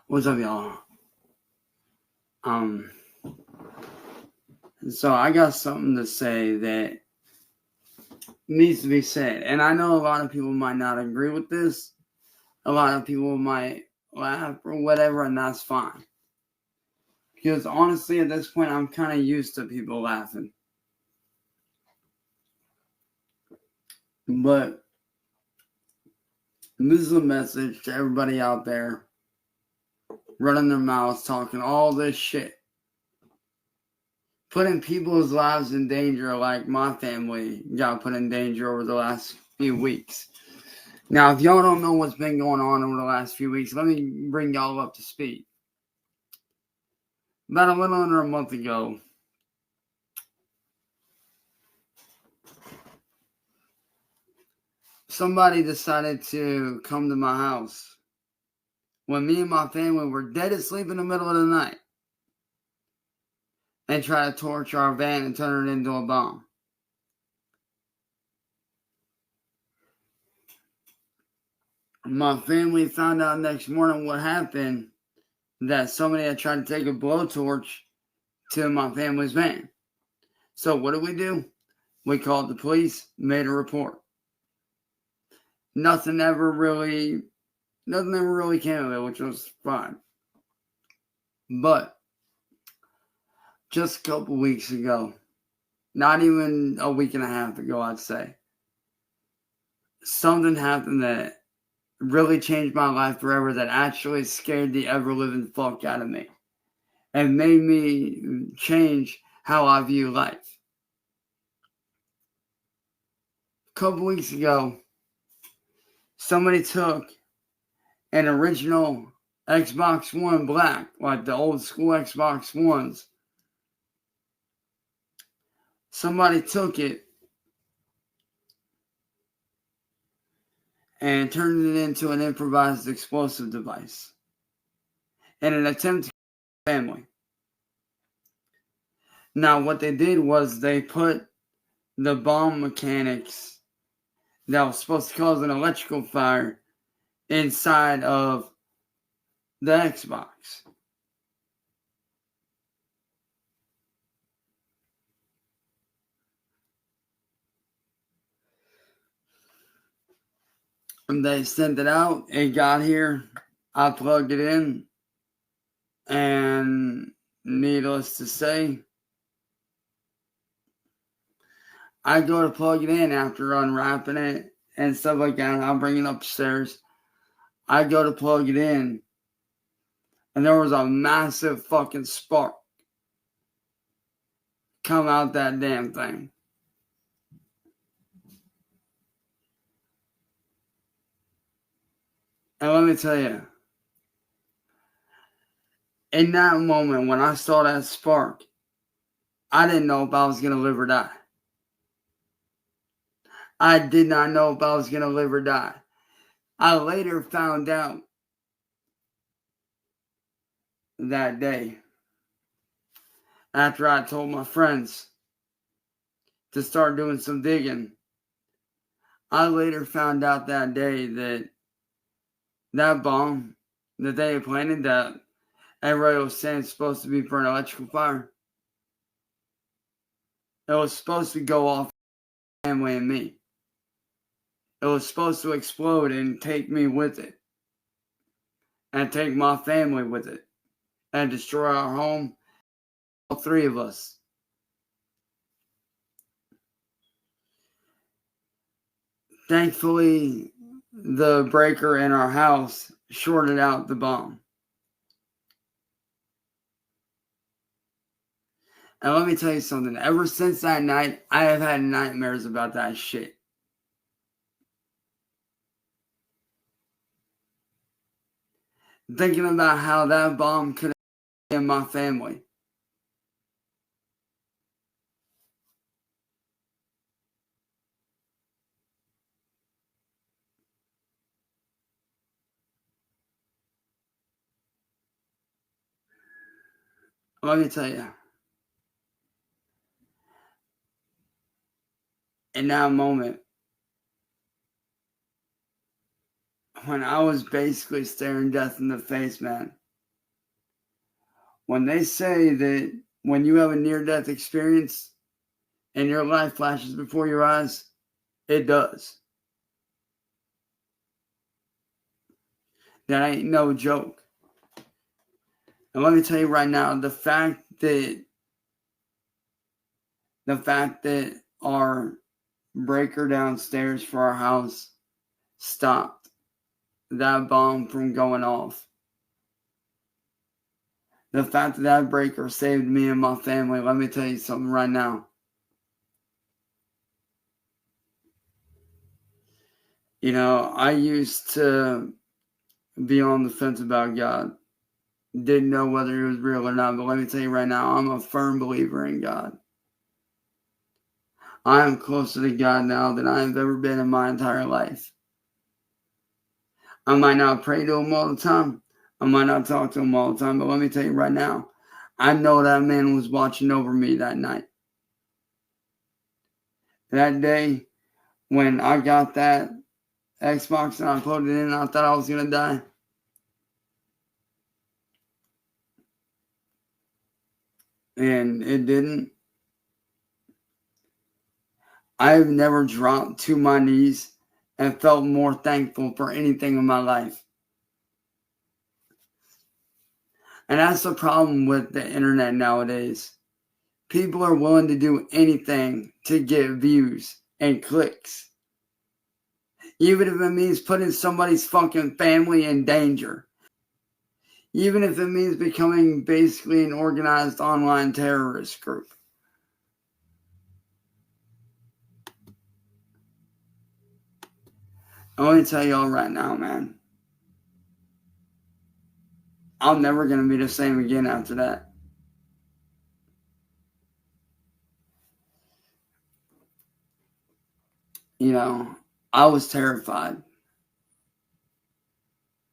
What's up, y'all? So I got something to say that needs to be said. And I know a lot of people might not agree with this. A lot of people might laugh or whatever, and that's fine. Because honestly, at this point, I'm kind of used to people laughing. But this is a message to everybody out there running their mouths, talking all this shit, putting people's lives in danger, like my family got put in danger over the last few weeks. Now, if y'all don't know what's been going on over the last few weeks, let me bring y'all up to speed. About a little under a month ago, somebody decided to come to my house when me and my family were dead asleep in the middle of the night and try to torch our van and turn it into a bomb. My family found out next morning what happened, that somebody had tried to take a blowtorch to my family's van. So what do? We called the police, made a report. Nothing ever really came of it, which was fine. But just a couple weeks ago, not even a week and a half ago, I'd say, something happened that really changed my life forever, that actually scared the ever-living fuck out of me and made me change how I view life. A couple weeks ago, somebody took an original Xbox One Black, like the old school Xbox Ones. Somebody took it and turned it into an improvised explosive device in an attempt to kill the family. Now, what they did was they put the bomb mechanics that was supposed to cause an electrical fire inside of the Xbox. And they sent it out. It got here. I plugged it in. And needless to say, I go to plug it in after unwrapping it and stuff like that. I'll bring it upstairs. I go to plug it in, and there was a massive fucking spark come out that damn thing. And let me tell you, in that moment when I saw that spark, I didn't know if I was going to live or die. I did not know if I was going to live or die. I later found out that day, after I told my friends to start doing some digging, I later found out that day that that bomb that they had planted, that everybody was saying supposed to be for an electrical fire, it was supposed to go off my family and me. It was supposed to explode and take me with it, and take my family with it, and destroy our home, all three of us. Thankfully, the breaker in our house shorted out the bomb. And let me tell you something. Ever since that night, I have had nightmares about that shit. Thinking about how that bomb could have been my family. Let me tell you. In that moment, when I was basically staring death in the face, man, When they say that when you have a near-death experience and your life flashes before your eyes, it does. That ain't no joke. And let me tell you right now, the fact that our breaker downstairs for our house stopped that bomb from going off. The fact that breaker saved me and my family, let me tell you something right now. You know, I used to be on the fence about God. Didn't know whether he was real or not, but let me tell you right now, I'm a firm believer in God. I am closer to God now than I have ever been in my entire life. I might not pray to him all the time. I might not talk to him all the time, but let me tell you right now, I know that man was watching over me that night. That day, when I got that Xbox and I put it in, I thought I was going to die. And it didn't. I've never dropped to my knees and felt more thankful for anything in my life. And that's the problem with the internet nowadays. People are willing to do anything to get views and clicks. Even if it means putting somebody's fucking family in danger. Even if it means becoming basically an organized online terrorist group. I want to tell y'all right now, man. I'm never going to be the same again after that. You know, I was terrified.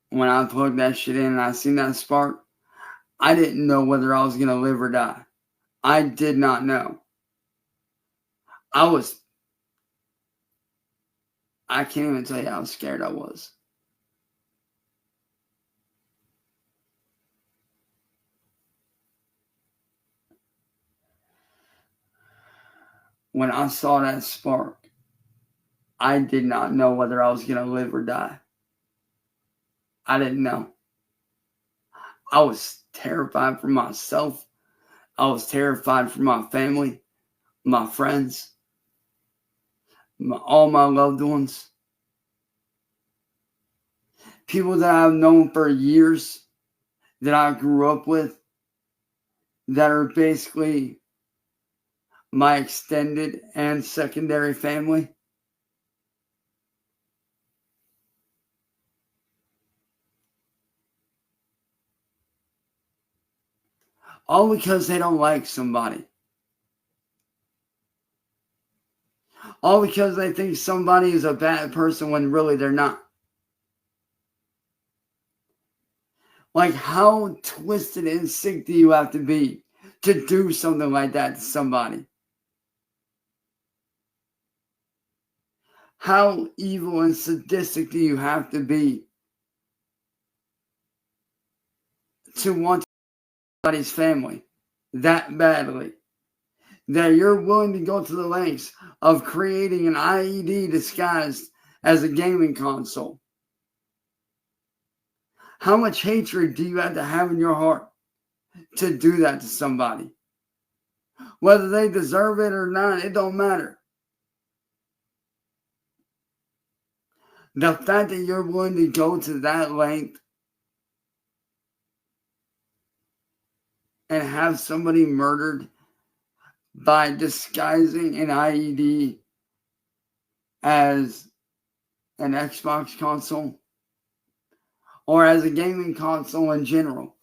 When I plugged that shit in and I seen that spark, I didn't know whether I was going to live or die. I did not know. I can't even tell you how scared I was. When I saw that spark, I did not know whether I was going to live or die. I didn't know. I was terrified for myself. I was terrified for my family, my friends, all my loved ones. People that I've known for years, that I grew up with, that are basically my extended and secondary family. All because they don't like somebody. All because they think somebody is a bad person when really they're not. Like, how twisted and sick do you have to be to do something like that to somebody? How evil and sadistic do you have to be to want somebody's family that badly? That you're willing to go to the lengths of creating an IED disguised as a gaming console. How much hatred do you have to have in your heart to do that to somebody? Whether they deserve it or not, it don't matter. The fact that you're willing to go to that length and have somebody murdered by disguising an IED as an Xbox console or as a gaming console in general.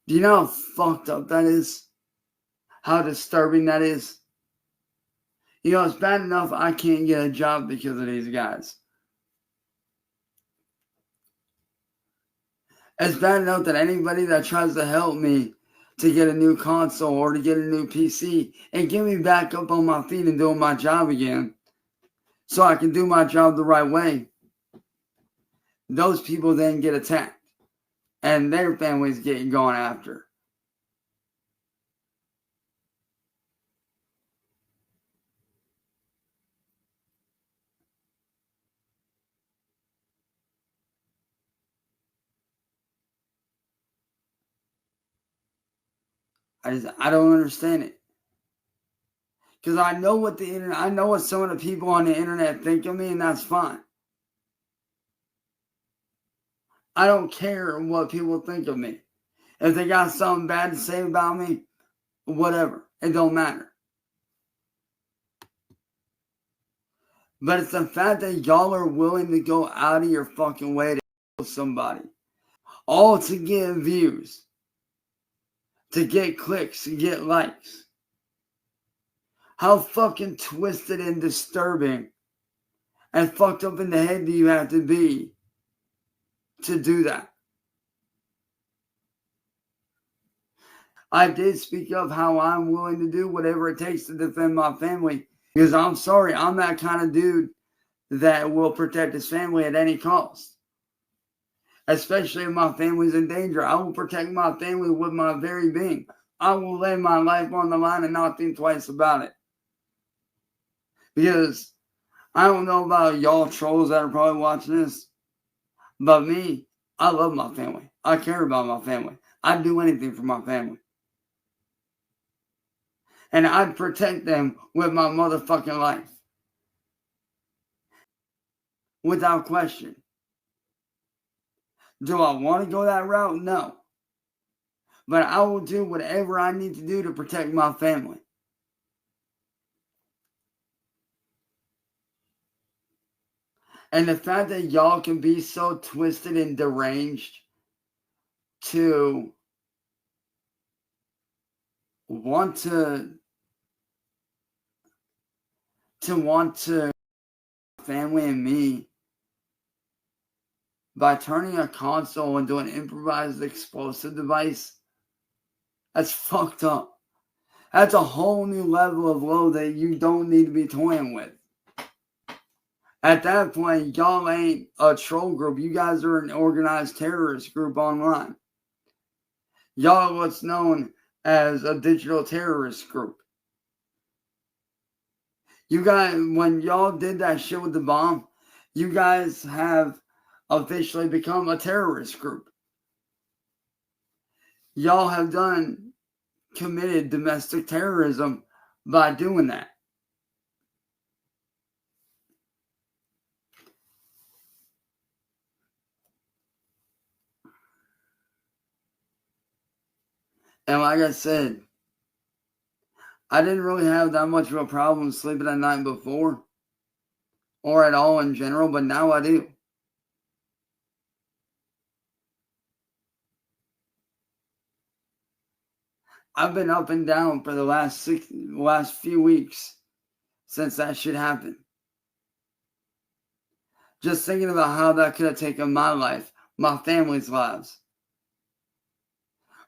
Do you know how fucked up that is? How disturbing that is? You know, it's bad enough I can't get a job because of these guys. It's bad enough that anybody that tries to help me to get a new console or to get a new PC and get me back up on my feet and doing my job again so I can do my job the right way, those people then get attacked and their families getting gone after. I don't understand it. Because I know what I know what some of the people on the internet think of me, and that's fine. I don't care what people think of me. If they got something bad to say about me, whatever. It don't matter. But it's the fact that y'all are willing to go out of your fucking way to kill somebody. All to get views. To get clicks, to get likes. How fucking twisted and disturbing and fucked up in the head do you have to be to do that? I did speak of how I'm willing to do whatever it takes to defend my family. Because I'm sorry, I'm that kind of dude that will protect his family at any cost. Especially if my family's in danger. I will protect my family with my very being. I will lay my life on the line and not think twice about it. Because I don't know about y'all trolls that are probably watching this, but me, I love my family. I care about my family. I'd do anything for my family. And I'd protect them with my motherfucking life. Without question. Do I want to go that route? No. But I will do whatever I need to do to protect my family. And the fact that y'all can be so twisted and deranged to want to family and me by turning a console into an improvised explosive device, that's fucked up. That's a whole new level of low that you don't need to be toying with. At that point, y'all ain't a troll group. You guys are an organized terrorist group online. Y'all are what's known as a digital terrorist group. You guys, when y'all did that shit with the bomb, you guys have officially become a terrorist group. Y'all have committed domestic terrorism by doing that. And like I said, I didn't really have that much of a problem sleeping at night before, or at all in general, but now I do. I've been up and down for the last few weeks since that shit happened. Just thinking about how that could have taken my life, my family's lives.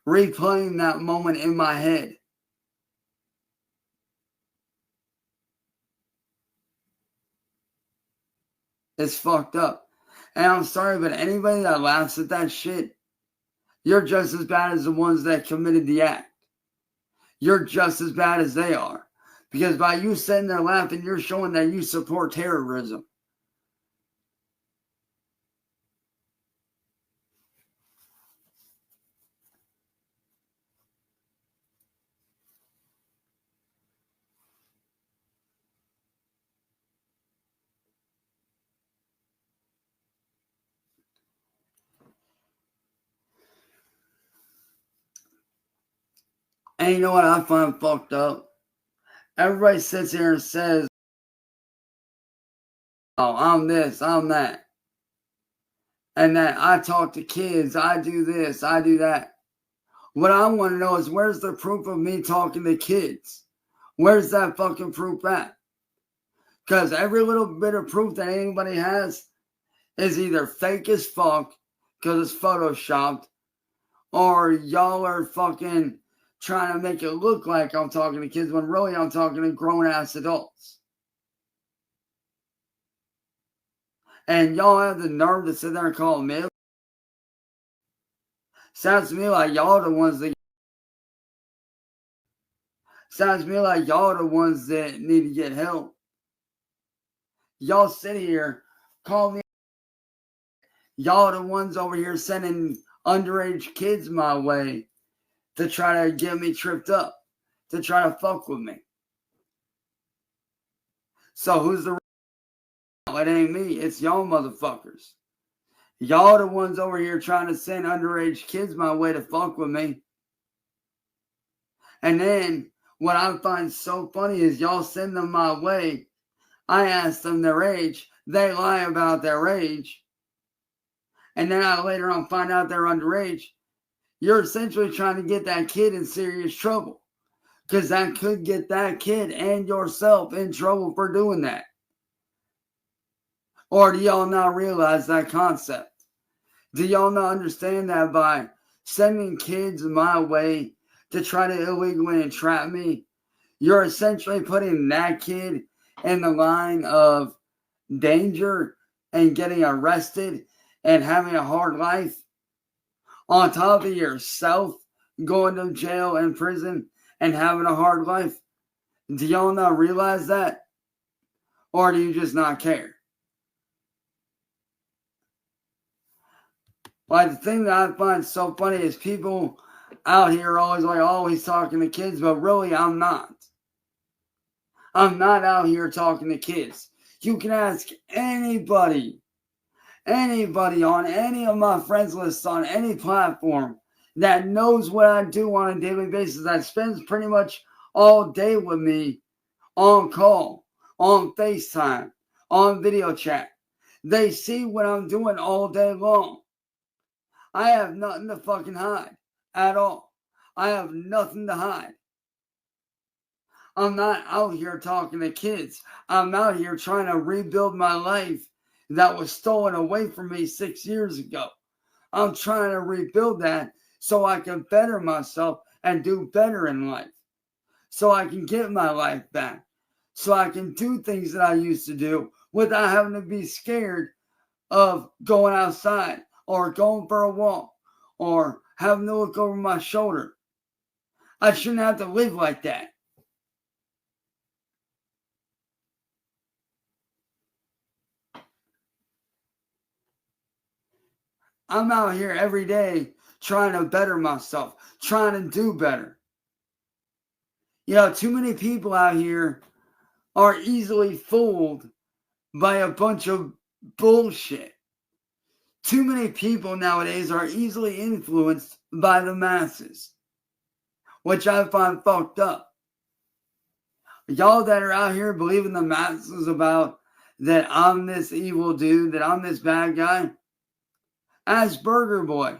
Replaying that moment in my head. It's fucked up. And I'm sorry, but anybody that laughs at that shit, you're just as bad as the ones that committed the act. You're just as bad as they are. Because by you sitting there laughing, you're showing that you support terrorism. And you know what I find fucked up? Everybody sits here and says, oh, I'm this, I'm that. And that I talk to kids, I do this, I do that. What I want to know is where's the proof of me talking to kids? Where's that fucking proof at? Because every little bit of proof that anybody has is either fake as fuck because it's photoshopped, or y'all are fucking trying to make it look like I'm talking to kids when really I'm talking to grown-ass adults. And y'all have the nerve to sit there and call me. Sounds to me like y'all the ones that need to get help. Y'all sit here, call me. Y'all the ones over here sending underage kids my way to try to get me tripped up, to try to fuck with me. So who's the real? It ain't me. It's y'all motherfuckers. Y'all the ones over here trying to send underage kids my way to fuck with me. And then what I find so funny is y'all send them my way. I ask them their age. They lie about their age. And then I later on find out they're underage. You're essentially trying to get that kid in serious trouble. Because that could get that kid and yourself in trouble for doing that. Or do y'all not realize that concept? Do y'all not understand that by sending kids my way to try to illegally entrap me, you're essentially putting that kid in the line of danger and getting arrested and having a hard life on top of yourself going to jail and prison and having a hard life? Do y'all not realize that? Or do you just not care? Like, the thing that I find so funny is people out here are always like, oh, he's talking to kids, but really I'm not. I'm not out here talking to kids. You can ask anybody on any of my friends lists on any platform that knows what I do on a daily basis, that spends pretty much all day with me on call, on FaceTime, on video chat. They see what I'm doing all day long. I have nothing to fucking hide at all. I have nothing to hide. I'm not out here talking to kids. I'm out here trying to rebuild my life that was stolen away from me 6 years ago. I'm trying to rebuild that so I can better myself and do better in life. So I can get my life back. So I can do things that I used to do without having to be scared of going outside or going for a walk or having to look over my shoulder. I shouldn't have to live like that. I'm out here every day trying to better myself, trying to do better. You know, too many people out here are easily fooled by a bunch of bullshit. Too many people nowadays are easily influenced by the masses, which I find fucked up. Y'all that are out here believing the masses about that I'm this evil dude, that I'm this bad guy, ask Burger Boy.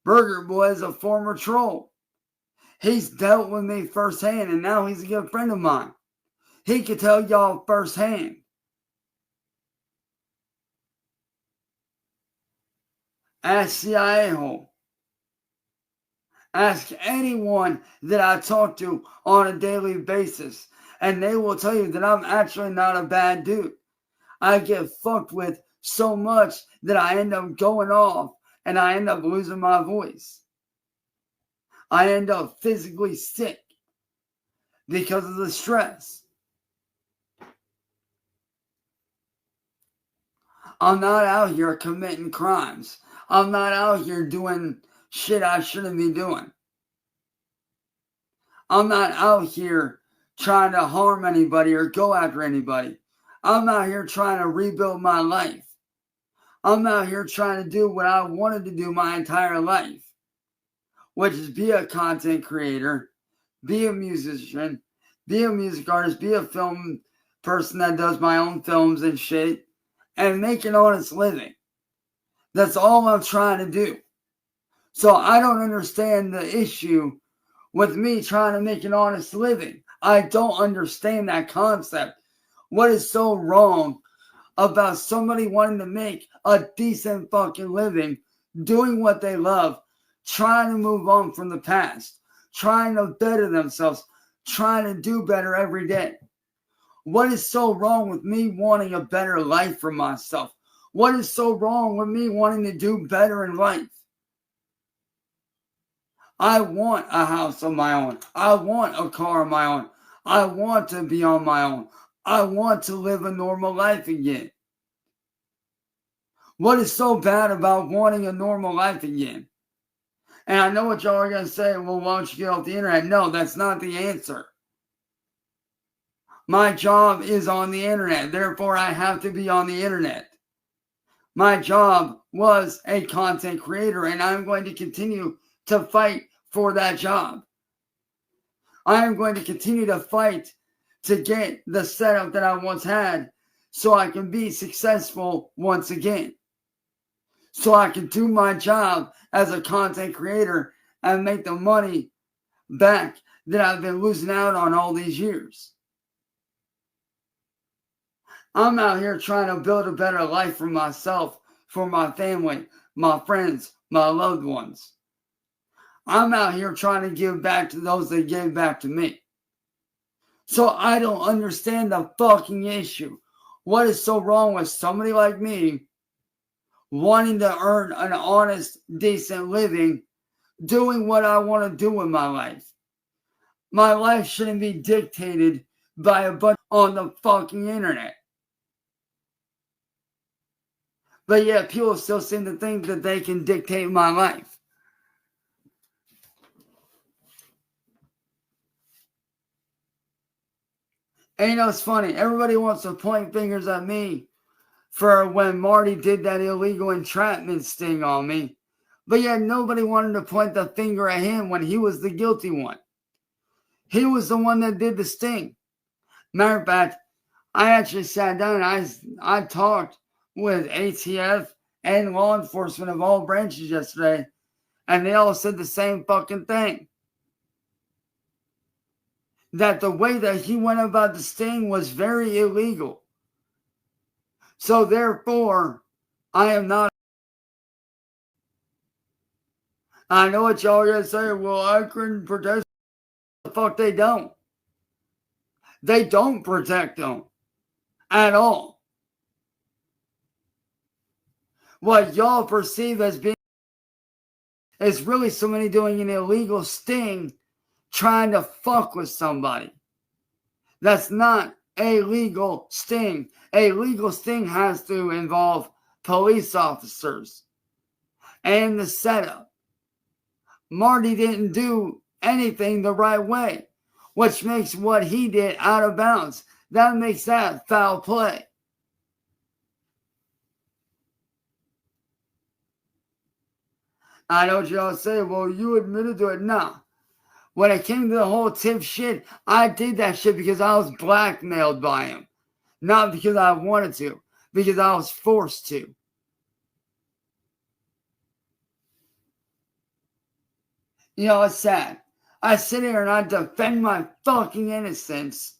Burger Boy is a former troll. He's dealt with me firsthand, and now he's a good friend of mine. He could tell y'all firsthand. Ask CIA hole. Ask anyone that I talk to on a daily basis, and they will tell you that I'm actually not a bad dude. I get fucked with so much that I end up going off and I end up losing my voice. I end up physically sick because of the stress. I'm not out here committing crimes. I'm not out here doing shit I shouldn't be doing. I'm not out here trying to harm anybody or go after anybody. I'm out here trying to rebuild my life. I'm out here trying to do what I wanted to do my entire life, which is be a content creator, be a musician, be a music artist, be a film person that does my own films and shit, and make an honest living. That's all I'm trying to do. So I don't understand the issue with me trying to make an honest living. I don't understand that concept. What is so wrong about somebody wanting to make a decent fucking living, doing what they love, trying to move on from the past, trying to better themselves, trying to do better every day? What is so wrong with me wanting a better life for myself? What is so wrong with me wanting to do better in life? I want a house of my own. I want a car of my own. I want to be on my own. I want to live a normal life again. What is so bad about wanting a normal life again? And I know what y'all are going to say, well, why don't you get off the internet? No, that's not the answer. My job is on the internet. Therefore, I have to be on the internet. My job was a content creator, and I'm going to continue to fight for that job. I am going to continue to fight to get the setup that I once had so I can be successful once again. So I can do my job as a content creator and make the money back that I've been losing out on all these years. I'm out here trying to build a better life for myself, for my family, my friends, my loved ones. I'm out here trying to give back to those that gave back to me. So I don't understand the fucking issue. What is so wrong with somebody like me wanting to earn an honest, decent living, doing what I want to do in my life? My life shouldn't be dictated by a bunch on the fucking internet. But yet people still seem to think that they can dictate my life. And you know, it's funny. Everybody wants to point fingers at me for when Marty did that illegal entrapment sting on me. But yet nobody wanted to point the finger at him when he was the guilty one. He was the one that did the sting. Matter of fact, I actually sat down and I talked with ATF and law enforcement of all branches yesterday, and they all said the same fucking thing. That the way that he went about the sting was very illegal. So therefore, I am not. I know what y'all are going to say, well, I couldn't protect. The fuck they don't. They don't protect them at all. What y'all perceive as being is really somebody doing an illegal sting trying to fuck with somebody. That's not a legal sting. A legal sting has to involve police officers and the setup. Marty didn't do anything the right way, which makes what he did out of bounds. That makes that foul play. I know what y'all say, well, you admitted to it. Nah. When it came to the whole tip shit, I did that shit because I was blackmailed by him. Not because I wanted to, because I was forced to. You know, it's sad. I sit here and I defend my fucking innocence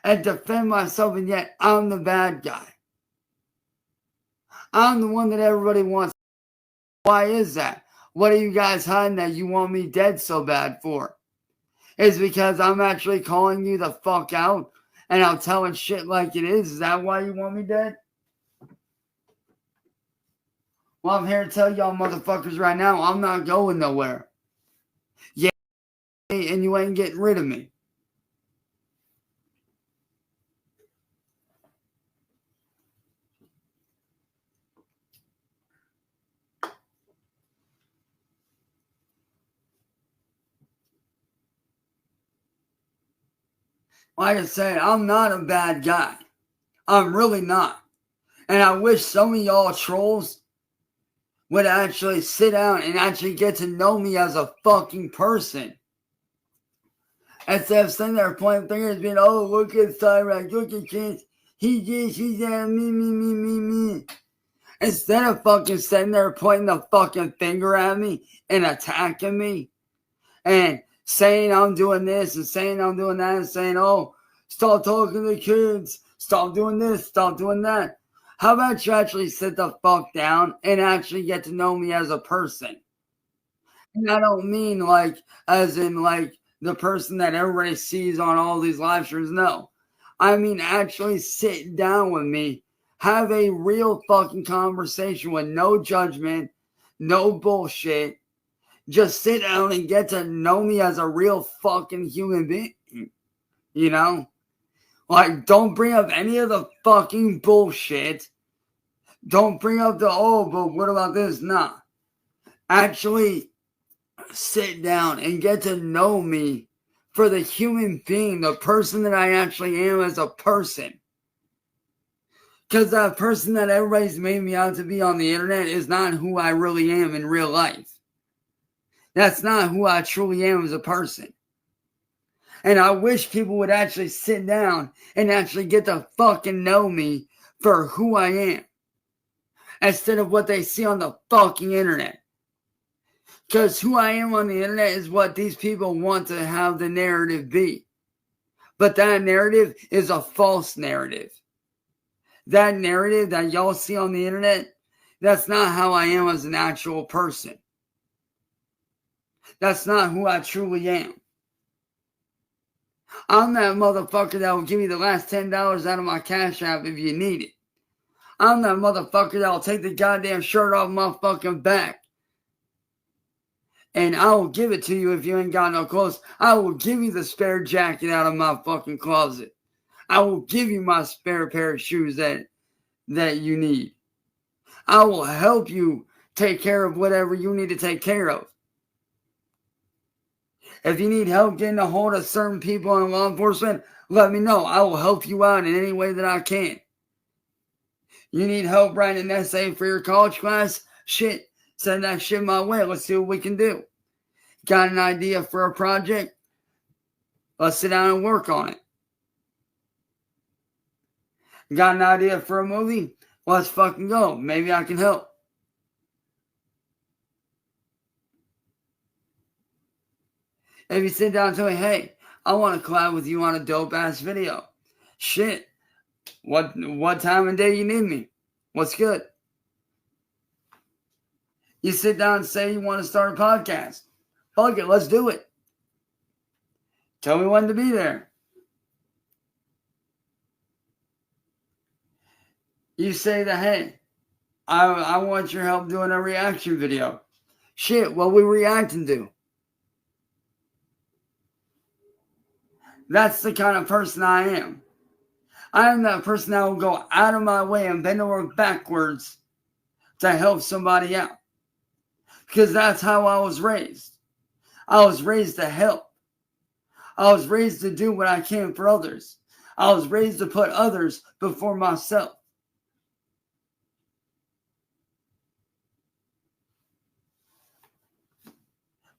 and defend myself, and yet I'm the bad guy. I'm the one that everybody wants. Why is that? What are you guys hiding that you want me dead so bad for? It's because I'm actually calling you the fuck out and I'm telling shit like it is. Is that why you want me dead? Well, I'm here to tell y'all motherfuckers right now, I'm not going nowhere. Yeah, and you ain't getting rid of me. Like I said, I'm not a bad guy. I'm really not. And I wish some of y'all trolls would actually sit down and actually get to know me as a fucking person. Instead of sitting there pointing fingers being, oh, look at Cyraxx, look at Chance. He did, she did, me. Instead of fucking sitting there pointing the fucking finger at me and attacking me and saying I'm doing this and saying I'm doing that and saying, oh, stop talking to kids, stop doing this, stop doing that. How about you actually sit the fuck down and actually get to know me as a person? And I don't mean like, as in like the person that everybody sees on all these live streams. No, I mean actually sit down with me, have a real fucking conversation with no judgment, no bullshit, just sit down and get to know me as a real fucking human being. You know? Like, don't bring up any of the fucking bullshit. Don't bring up the, oh, but what about this? Nah. Actually, sit down and get to know me for the human being, the person that I actually am as a person. Because that person that everybody's made me out to be on the internet is not who I really am in real life. That's not who I truly am as a person. And I wish people would actually sit down and actually get to fucking know me for who I am, instead of what they see on the fucking internet. Because who I am on the internet is what these people want to have the narrative be. But that narrative is a false narrative. That narrative that y'all see on the internet, that's not how I am as an actual person. That's not who I truly am. I'm that motherfucker that will give you the last $10 out of my Cash App if you need it. I'm that motherfucker that will take the goddamn shirt off my fucking back. And I will give it to you if you ain't got no clothes. I will give you the spare jacket out of my fucking closet. I will give you my spare pair of shoes that you need. I will help you take care of whatever you need to take care of. If you need help getting a hold of certain people in law enforcement, let me know. I will help you out in any way that I can. You need help writing an essay for your college class? Shit, send that shit my way. Let's see what we can do. Got an idea for a project? Let's sit down and work on it. Got an idea for a movie? Let's fucking go. Maybe I can help. If you sit down and tell me, hey, I want to collab with you on a dope-ass video. Shit. What time of day you need me? What's good? You sit down and say you want to start a podcast. Fuck it, let's do it. Tell me when to be there. You say that, hey, I want your help doing a reaction video. Shit, what we reacting to? That's the kind of person I am. I am that person that will go out of my way and bend over backwards to help somebody out. Because that's how I was raised. I was raised to help. I was raised to do what I can for others. I was raised to put others before myself.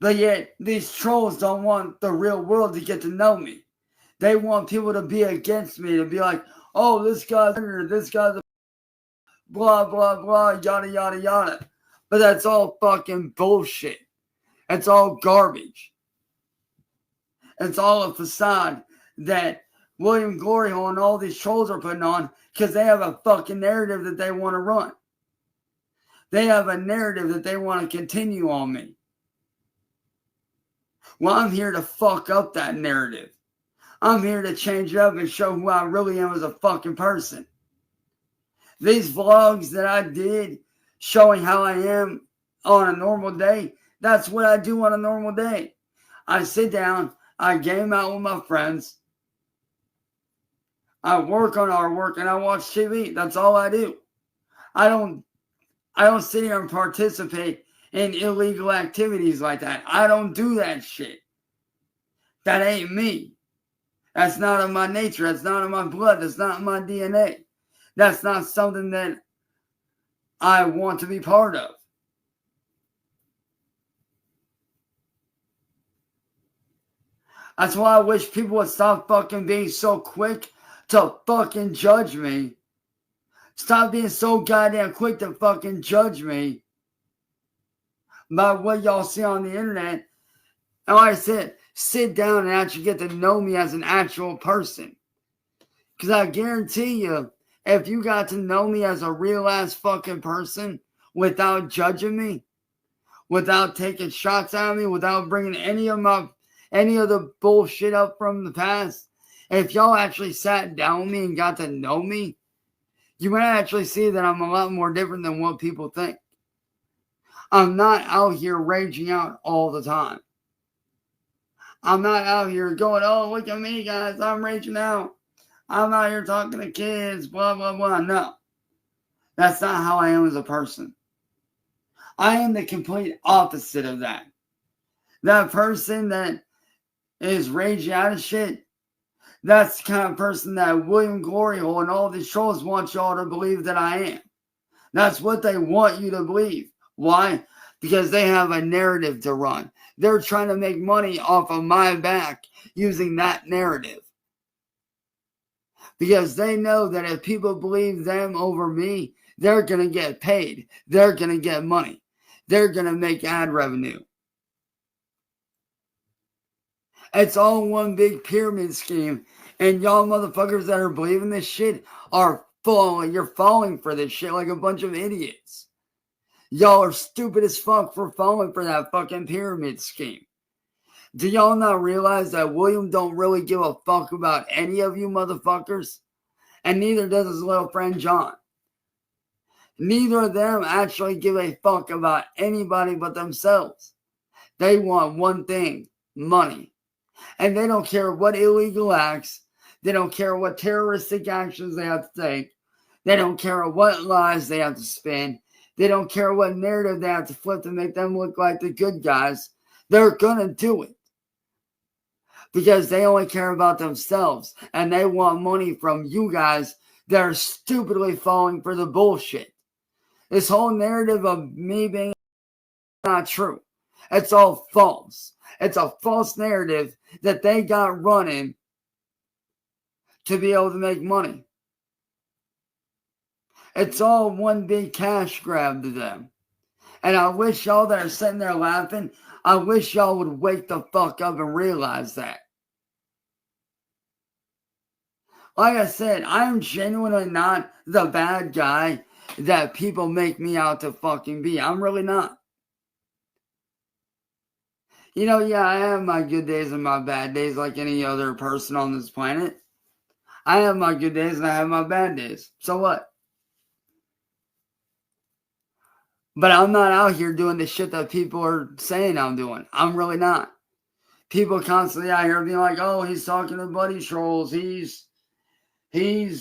But yet, these trolls don't want the real world to get to know me. They want people to be against me, to be like, oh, this guy's a blah, blah, blah, yada, yada, yada. But that's all fucking bullshit. It's all garbage. It's all a facade that William Gloryhole and all these trolls are putting on because they have a fucking narrative that they want to run. They have a narrative that they want to continue on me. Well, I'm here to fuck up that narrative. I'm here to change it up and show who I really am as a fucking person. These vlogs that I did showing how I am on a normal day, that's what I do on a normal day. I sit down, I game out with my friends, I work on artwork, and I watch TV. That's all I do. I don't sit here and participate in illegal activities like that. I don't do that shit. That ain't me. That's not in my nature. That's not in my blood. That's not in my DNA. That's not something that I want to be part of. That's why I wish people would stop fucking being so quick to fucking judge me. Stop being so goddamn quick to fucking judge me by what y'all see on the internet. And like I said, sit down and actually get to know me as an actual person. Because I guarantee you, if you got to know me as a real ass fucking person without judging me, without taking shots at me, without bringing any of the bullshit up from the past, if y'all actually sat down with me and got to know me, you might actually see that I'm a lot more different than what people think. I'm not out here raging out all the time. I'm not out here going, oh, look at me, guys, I'm raging out. I'm out here talking to kids, blah, blah, blah. No, that's not how I am as a person. I am the complete opposite of that. That person that is raging out of shit, that's the kind of person that William Gloryhole and all these trolls want y'all to believe that I am. That's what they want you to believe. Why? Because they have a narrative to run. They're trying to make money off of my back using that narrative. Because they know that if people believe them over me, they're going to get paid. They're going to get money. They're going to make ad revenue. It's all one big pyramid scheme. And y'all motherfuckers that are believing this shit are falling. You're falling for this shit like a bunch of idiots. Y'all are stupid as fuck for falling for that fucking pyramid scheme. Do y'all not realize that William don't really give a fuck about any of you motherfuckers? And neither does his little friend John. Neither of them actually give a fuck about anybody but themselves. They want one thing, money. And they don't care what illegal acts, they don't care what terroristic actions they have to take, they don't care what lies they have to spin, they don't care what narrative they have to flip to make them look like the good guys. They're gonna do it. Because they only care about themselves and they want money from you guys that are stupidly falling for the bullshit. This whole narrative of me being not true. It's all false. It's a false narrative that they got running to be able to make money. It's all one big cash grab to them. And I wish y'all that are sitting there laughing, I wish y'all would wake the fuck up and realize that. Like I said, I am genuinely not the bad guy that people make me out to fucking be. I'm really not. You know, yeah, I have my good days and my bad days like any other person on this planet. I have my good days and I have my bad days. So what? But I'm not out here doing the shit that people are saying I'm doing. I'm really not. People constantly out here being like, oh, he's talking to buddy trolls. He's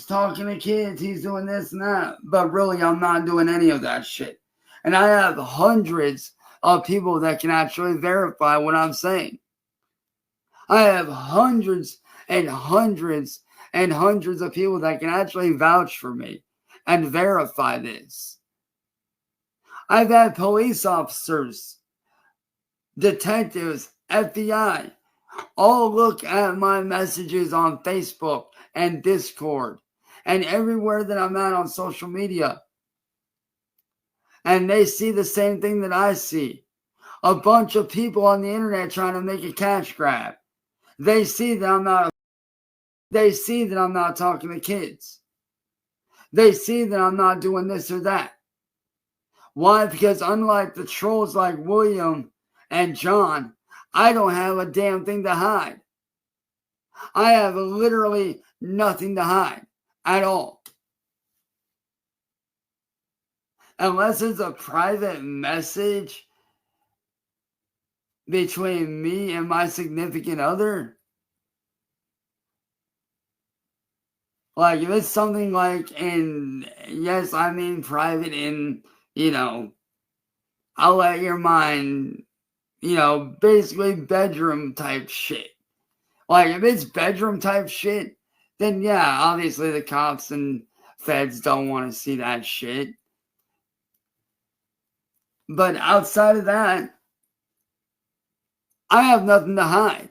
talking to kids. He's doing this and that. But really, I'm not doing any of that shit. And I have hundreds of people that can actually verify what I'm saying. I have hundreds and hundreds and hundreds of people that can actually vouch for me and verify this. I've had police officers, detectives, FBI, all look at my messages on Facebook and Discord and everywhere that I'm at on social media. And they see the same thing that I see. A bunch of people on the internet trying to make a cash grab. They see that I'm not talking to kids. They see that I'm not doing this or that. Why? Because unlike the trolls like William and John, I don't have a damn thing to hide. I have literally nothing to hide at all. Unless it's a private message between me and my significant other. Like, if it's something like yes, I mean private I'll let your mind, basically bedroom type shit. Like, if it's bedroom type shit, then yeah, obviously the cops and feds don't want to see that shit. But outside of that, I have nothing to hide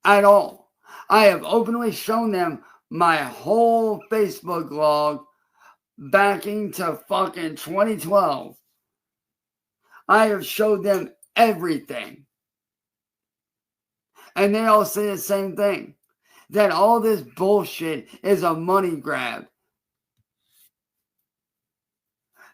at all. I have openly shown them my whole Facebook log back into fucking 2012. I have showed them everything. And they all say the same thing. That all this bullshit is a money grab.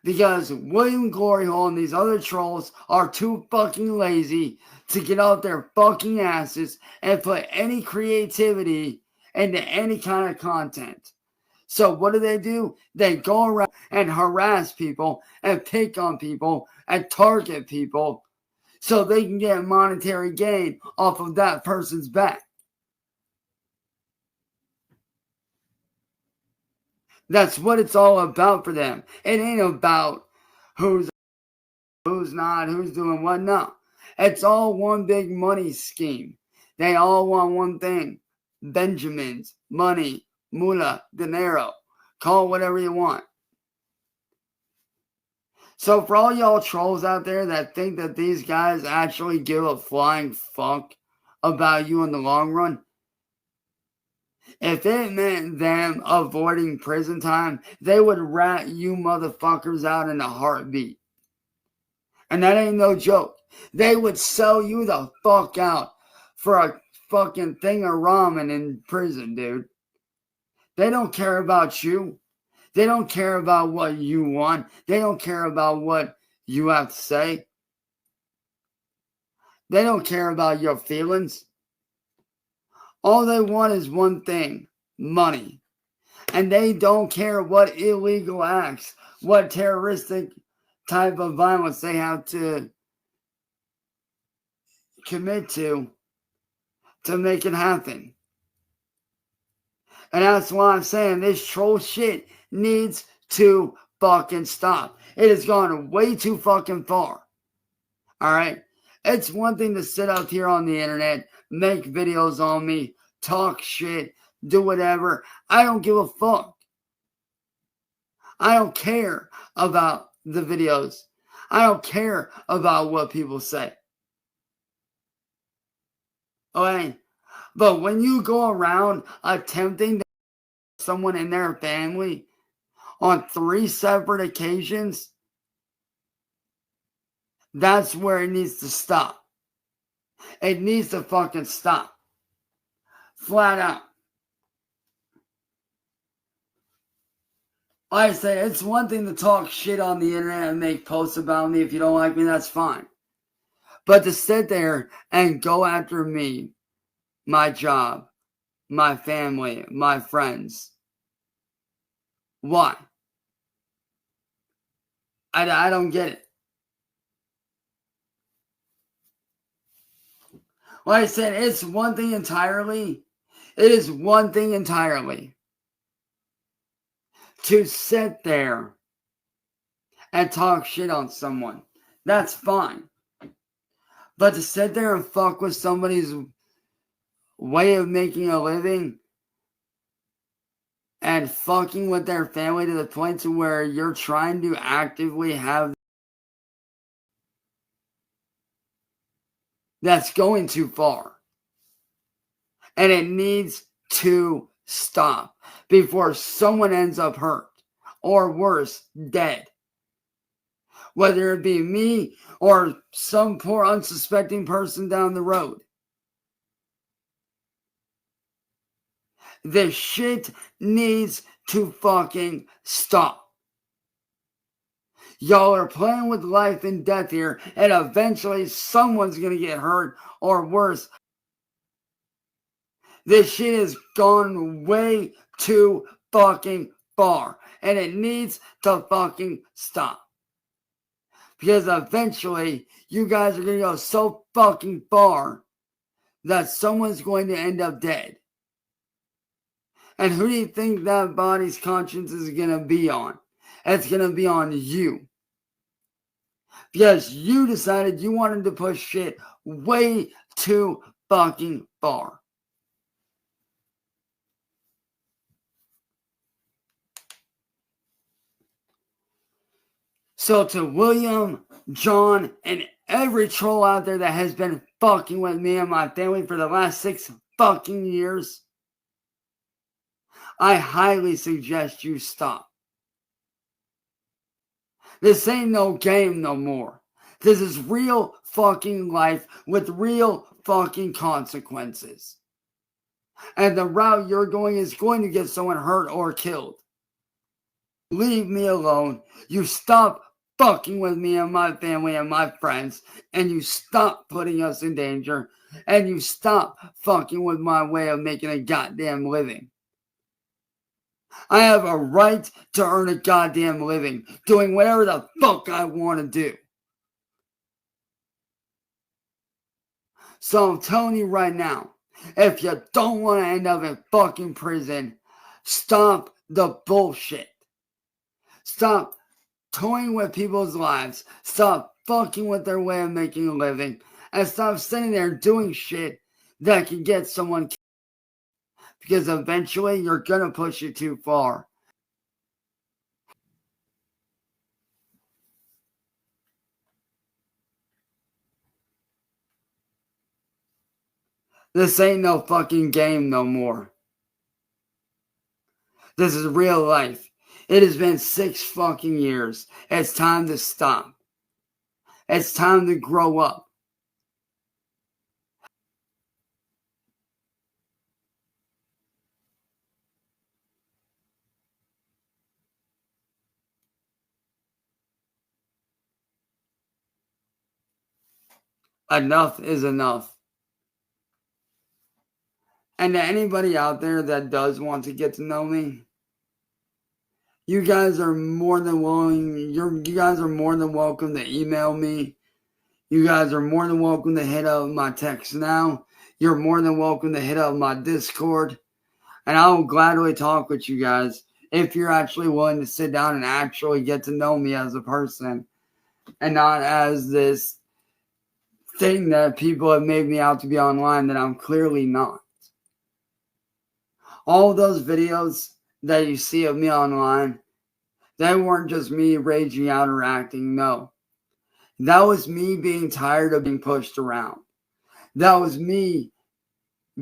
Because William Gloryhole and these other trolls are too fucking lazy to get off their fucking asses and put any creativity into any kind of content. So what do? They go around and harass people and pick on people and target people so they can get monetary gain off of that person's back. That's what it's all about for them. It ain't about who's not, who's doing what. No. It's all one big money scheme. They all want one thing. Benjamins, money, moolah, dinero. Call it whatever you want. So for all y'all trolls out there that think that these guys actually give a flying fuck about you in the long run, if it meant them avoiding prison time, they would rat you motherfuckers out in a heartbeat. And that ain't no joke. They would sell you the fuck out for a fucking thing of ramen in prison, dude. They don't care about you. They don't care about what you want. They don't care about what you have to say. They don't care about your feelings. All they want is one thing, money. And they don't care what illegal acts, what terroristic type of violence they have to commit to make it happen. And that's why I'm saying this troll shit needs to fucking stop. It has gone way too fucking far. Alright? It's one thing to sit up here on the internet, make videos on me, talk shit, do whatever. I don't give a fuck. I don't care about the videos. I don't care about what people say. Okay? But when you go around attempting to someone in their family on 3 separate occasions, that's where it needs to stop. It needs to fucking stop. Flat out. Like I say, it's one thing to talk shit on the internet and make posts about me. If you don't like me, that's fine. But to sit there and go after me, my job, my family, my friends. Why? I don't get it. Like I said, it's one thing entirely. It is one thing entirely to sit there and talk shit on someone. That's fine. But to sit there and fuck with somebody's way of making a living and fucking with their family to the point to where you're trying to actively have, that's going too far. And it needs to stop before someone ends up hurt or worse, dead. Whether it be me or some poor unsuspecting person down the road. This shit needs to fucking stop. Y'all are playing with life and death here, and eventually someone's gonna get hurt or worse. This shit has gone way too fucking far, and it needs to fucking stop. Because eventually, you guys are gonna go so fucking far that someone's going to end up dead. And who do you think that body's conscience is going to be on? It's going to be on you. Because you decided you wanted to push shit way too fucking far. So to William, John, and every troll out there that has been fucking with me and my family for the last 6 fucking years, I highly suggest you stop. This ain't no game no more. This is real fucking life with real fucking consequences. And the route you're going is going to get someone hurt or killed. Leave me alone. You stop fucking with me and my family and my friends. And you stop putting us in danger. And you stop fucking with my way of making a goddamn living. I have a right to earn a goddamn living doing whatever the fuck I want to do. So I'm telling you right now, if you don't want to end up in fucking prison, stop the bullshit. Stop toying with people's lives. Stop fucking with their way of making a living. And stop sitting there doing shit that can get someone killed. Because eventually you're going to push it too far. This ain't no fucking game no more. This is real life. It has been 6 fucking years. It's time to stop. It's time to grow up. Enough is enough. And to anybody out there that does want to get to know me, you guys are more than willing. You guys are more than welcome to email me. You guys are more than welcome to hit up my text now. You're more than welcome to hit up my Discord. And I will gladly talk with you guys if you're actually willing to sit down and actually get to know me as a person and not as this thing that people have made me out to be online that I'm clearly not. All those videos that you see of me online, they weren't just me raging out or acting. No. That was me being tired of being pushed around. That was me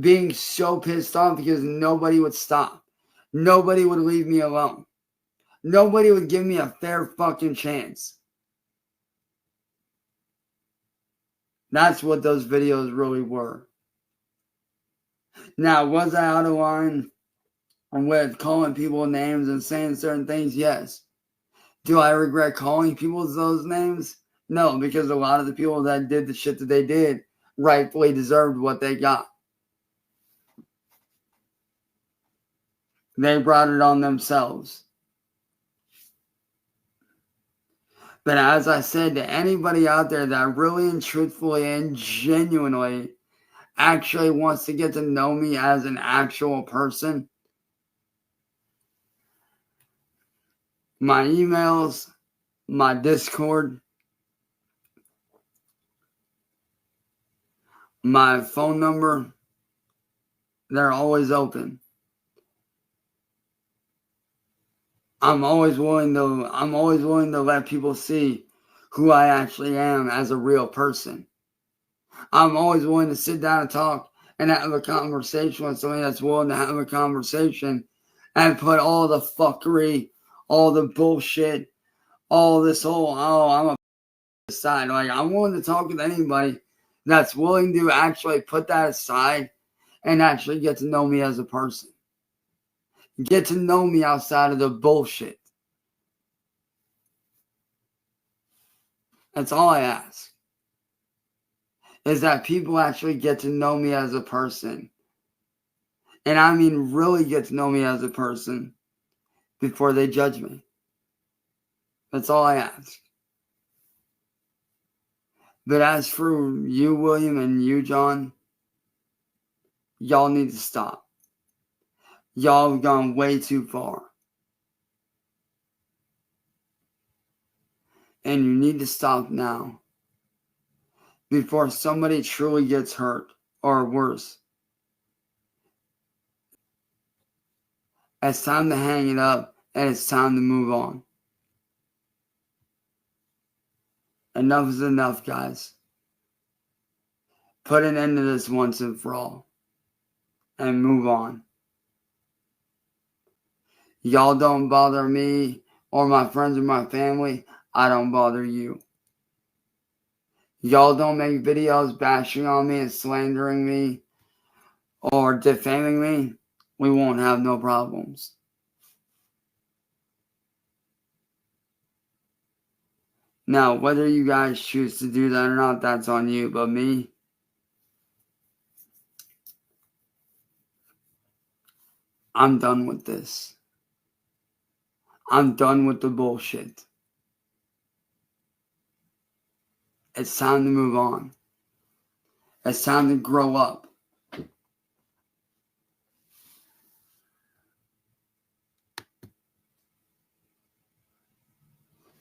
being so pissed off because nobody would stop. Nobody would leave me alone. Nobody would give me a fair fucking chance. That's what those videos really were. Now, was I out of line with calling people names and saying certain things? Yes. Do I regret calling people those names? No, because a lot of the people that did the shit that they did rightfully deserved what they got. They brought it on themselves. But as I said, to anybody out there that really and truthfully and genuinely actually wants to get to know me as an actual person, my emails, my Discord, my phone number, they're always open. I'm always willing to let people see who I actually am as a real person. I'm always willing to sit down and talk and have a conversation with somebody that's willing to have a conversation and put all the fuckery, all the bullshit, all this whole, I'm a side. Like, I'm willing to talk with anybody that's willing to actually put that aside and actually get to know me as a person. Get to know me outside of the bullshit. That's all I ask. Is that people actually get to know me as a person. And I mean really get to know me as a person before they judge me. That's all I ask. But as for you, William, and you, John, y'all need to stop. Y'all have gone way too far. And you need to stop now before somebody truly gets hurt or worse. It's time to hang it up and it's time to move on. Enough is enough, guys. Put an end to this once and for all and move on. Y'all don't bother me or my friends or my family. I don't bother you. Y'all don't make videos bashing on me and slandering me or defaming me. We won't have no problems. Now, whether you guys choose to do that or not, that's on you. But me, I'm done with this. I'm done with the bullshit. It's time to move on. It's time to grow up.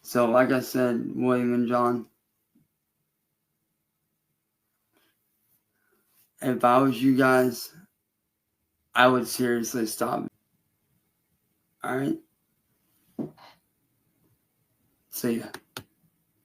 So, like I said, William and John, if I was you guys, I would seriously stop. Alright? See ya.